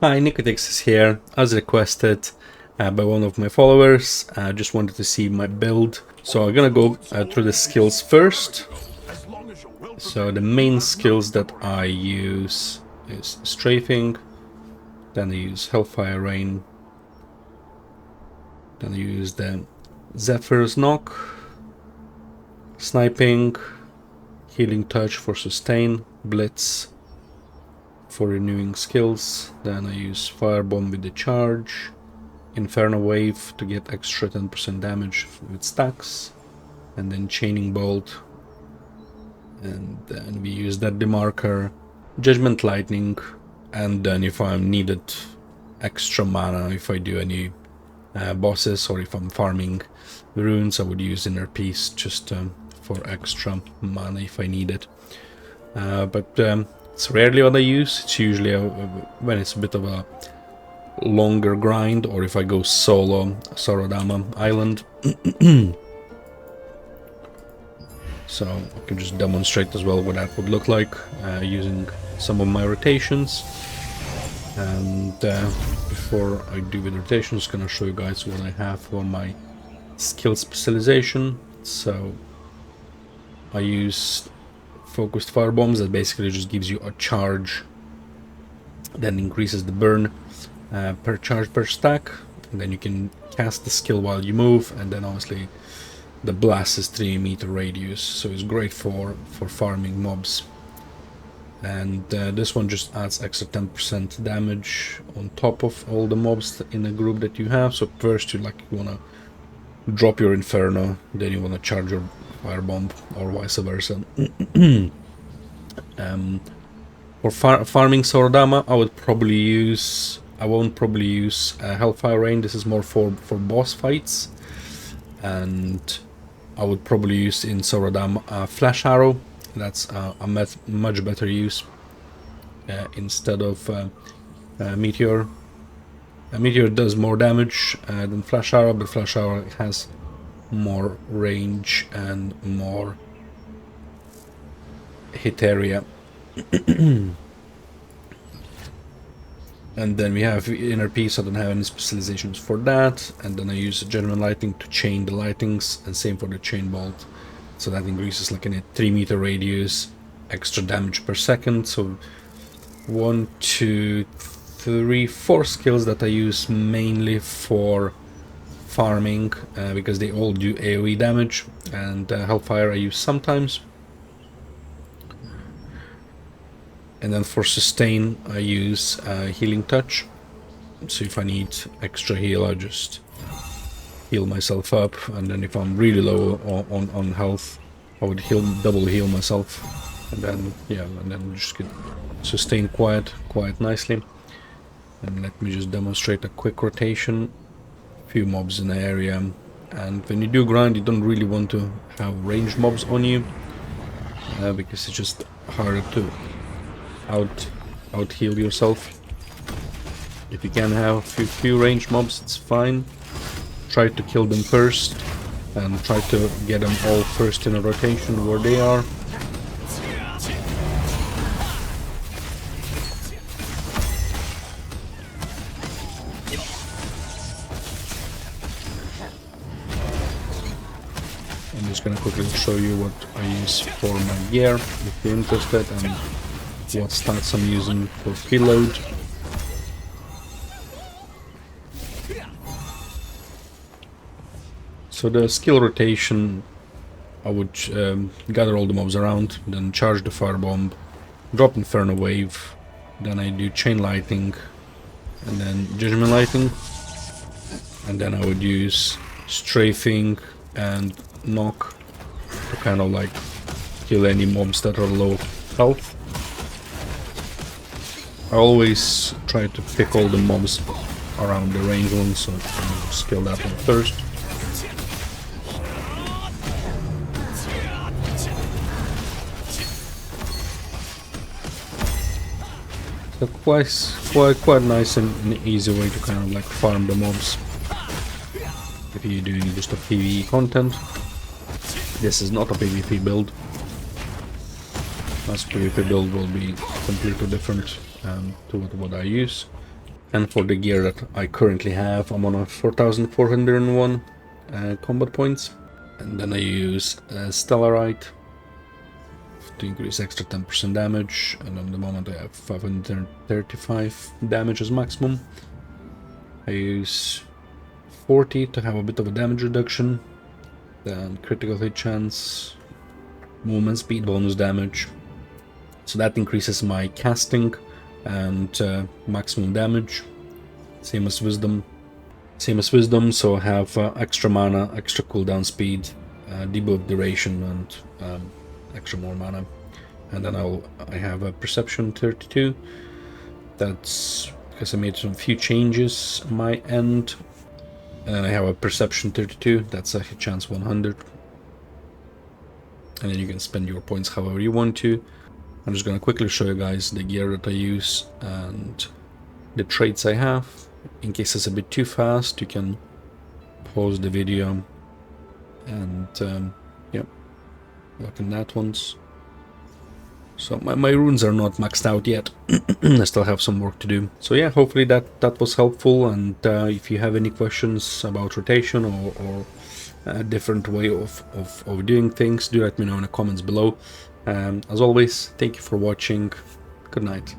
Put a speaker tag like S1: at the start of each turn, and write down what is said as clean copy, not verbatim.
S1: Hi, Nicotix is here, as requested by one of my followers. I just wanted to see my build. So I'm gonna go through the skills first. So the main skills that I use is strafing, then I use Hellfire Rain, then I use the Zephyr's Knock, sniping, healing touch for sustain, blitz for renewing skills, then I use Firebomb with the charge, Inferno Wave to get extra 10% damage with stacks, and then Chaining Bolt, and then we use that demarker, Judgment Lightning, and then if I'm needed extra mana, if I do any bosses or if I'm farming runes, I would use Inner Peace just for extra mana if I need it. But it's rarely what I use. It's usually when it's a bit of a longer grind, or if I go solo Sorodama Island. So I can just demonstrate as well what that would look like using some of my rotations. And before I do with rotations, I'm gonna show you guys what I have for my skill specialization. So I use focused fire bombs that basically just gives you a charge, then increases the burn per charge per stack, and then you can cast the skill while you move, and then obviously the blast is 3-meter radius, so it's great for farming mobs. And this one just adds extra 10% damage on top of all the mobs in a group that you have. So first you wanna drop your Inferno, then you wanna charge your Firebomb, or vice versa. For farming Sorodama, I won't probably use Hellfire Rain. This is more for boss fights, and I would probably use in Sorodama Flash Arrow. That's a much better use instead of Meteor. Meteor does more damage than Flash Arrow, but Flash Arrow has more range and more hit area. And then we have Inner Peace. I don't have any specializations for that, and then I use Genuine Lightning to chain the lightnings, and same for the Chain Bolt, so that increases like in a 3-meter radius, extra damage per second. So 1, 2, 3, 4 skills that I use mainly for farming, because they all do AoE damage, and Hellfire I use sometimes. And then for sustain I use healing touch, so if I need extra heal I just heal myself up, and then if I'm really low on health I would double heal myself, and then just get sustain quite nicely. And let me just demonstrate a quick rotation. Few mobs in the area, and when you do grind you don't really want to have ranged mobs on you because it's just harder to out heal yourself. If you can have a few ranged mobs, it's fine. Try to kill them first and try to get them all first in a rotation where they are. I'm just gonna quickly show you what I use for my gear if you're interested, and what stats I'm using for payload. So the skill rotation, I would gather all the mobs around, then charge the Firebomb, drop Inferno Wave, then I do Chain Lightning, and then Judgment Lightning, and then I would use Strafing and Knock to kind of like kill any mobs that are low health. I always try to pick all the mobs around the range ones, so I can just kill that one first. So quite nice and an easy way to kind of like farm the mobs if you're doing just a PvE content. This is not a PvP build. As PvP build will be completely different to what I use. And for the gear that I currently have, I'm on a 4401 combat points. And then I use Stellarite to increase extra 10% damage, and at the moment I have 535 damage as maximum. I use 40 to have a bit of a damage reduction, then critical hit chance, movement speed bonus damage, so that increases my casting and maximum damage. Same as wisdom, so I have extra mana, extra cooldown speed, debuff duration, and extra more mana. And then I have a perception 32. That's because I made some few changes on my end. And I have a perception 32. That's a hit chance 100. And then you can spend your points however you want to. I'm just gonna quickly show you guys the gear that I use and the traits I have. In case it's a bit too fast, you can pause the video and yeah, look in that ones. So my runes are not maxed out yet. I still have some work to do. So yeah, hopefully that was helpful, and if you have any questions about rotation or a different way of doing things, do let me know in the comments below. As always, thank you for watching. Good night.